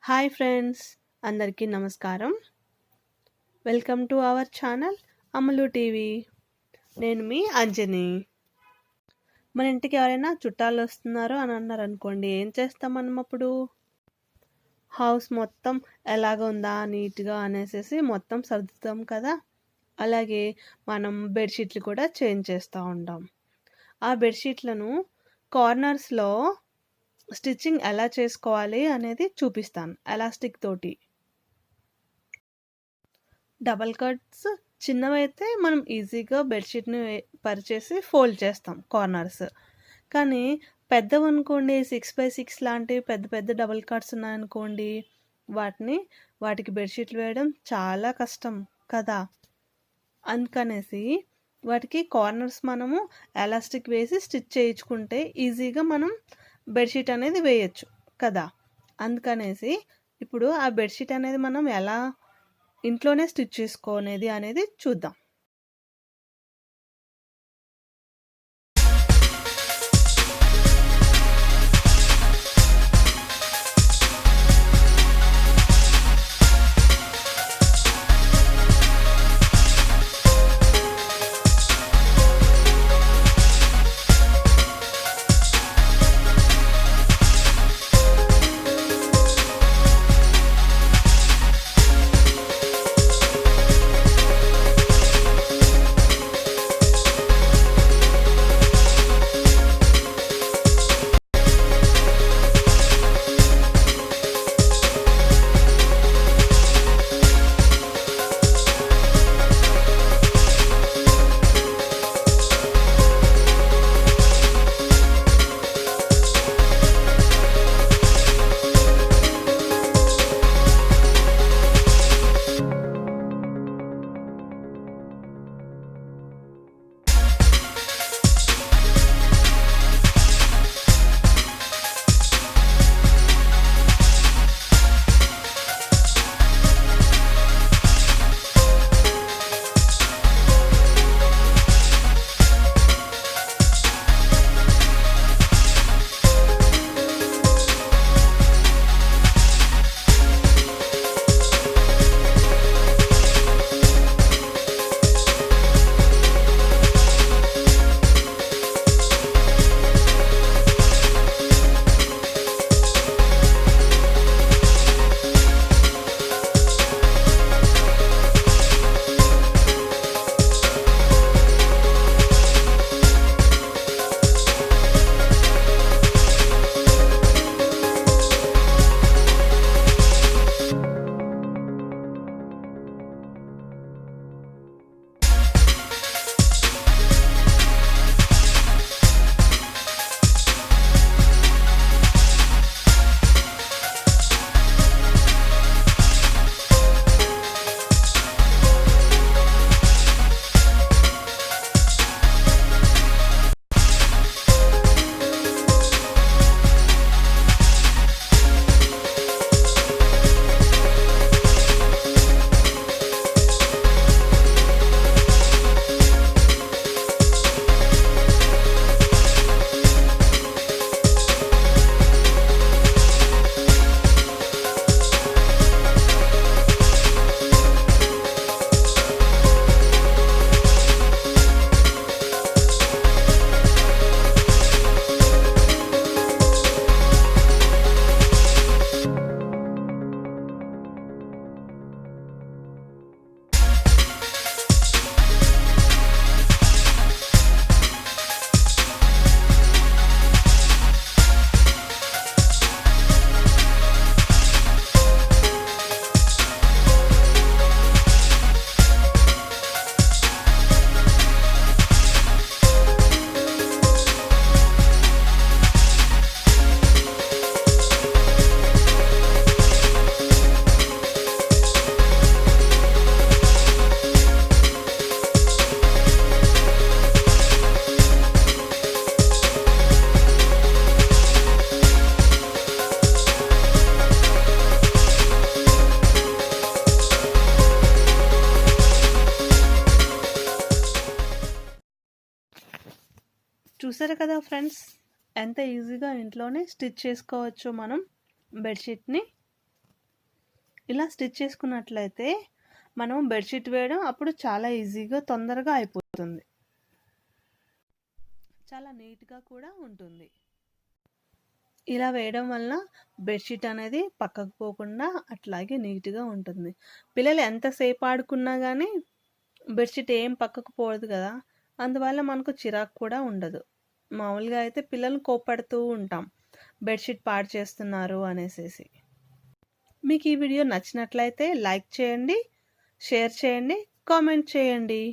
Hi friends, అందరికీ నమస్కారం. Welcome to our channel అమలు టీవీ. నేను మీ అంజని. మన ఇంటికి ఎవరైనా చుట్టాలు వస్తున్నారు అని అన్నారనుకోండి, ఏం చేస్తాం మనం అప్పుడు? హౌస్ మొత్తం ఎలాగ ఉందా నీట్గా అనేసి మొత్తం సర్దుతాం కదా. అలాగే మనం బెడ్షీట్లు కూడా చేంజ్ చేస్తూ ఉంటాం. ఆ బెడ్షీట్లను కార్నర్స్లో స్టిచ్చింగ్ ఎలా చేసుకోవాలి అనేది చూపిస్తాను ఎలాస్టిక్ తోటి. డబల్ కట్స్ చిన్నవైతే మనం ఈజీగా బెడ్షీట్ని పరిచేసి ఫోల్డ్ చేస్తాం కార్నర్స్. కానీ పెద్దవనుకోండి 6x6 లాంటివి పెద్ద పెద్ద డబల్ కట్స్ ఉన్నాయనుకోండి, వాటికి బెడ్షీట్లు వేయడం చాలా కష్టం కదా. అందుకనేసి వాటికి కార్నర్స్ మనము ఎలాస్టిక్ వేసి స్టిచ్ చేయించుకుంటే ఈజీగా మనం బెడ్షీట్ అనేది వేయచ్చు కదా. అందుకనేసి ఇప్పుడు ఆ బెడ్షీట్ అనేది మనం ఎలా ఇంట్లోనే స్టిచ్ చేసుకునేది అనేది చూద్దాం. చూసారు కదా ఫ్రెండ్స్, ఎంత ఈజీగా ఇంట్లోనే స్టిచ్ చేసుకోవచ్చు మనం బెడ్షీట్ని. ఇలా స్టిచ్ చేసుకున్నట్లయితే మనం బెడ్షీట్ వేయడం అప్పుడు చాలా ఈజీగా తొందరగా అయిపోతుంది. చాలా నీట్గా కూడా ఉంటుంది. ఇలా వేయడం వల్ల బెడ్షీట్ అనేది పక్కకు పోకుండా అట్లాగే నీట్గా ఉంటుంది. పిల్లలు ఎంతసేపు ఆడుకున్నా కానీ బెడ్షీట్ ఏం పక్కకు పోదు కదా, అందువల్ల మనకు చిరాకు కూడా ఉండదు. మామూలుగా అయితే పిల్లల్ని కోప్పడుతూ ఉంటాం బెడ్షీట్ పాడు చేస్తున్నారు అనేసి. మీకు ఈ వీడియో నచ్చినట్లయితే లైక్ చేయండి, షేర్ చేయండి, కామెంట్ చేయండి.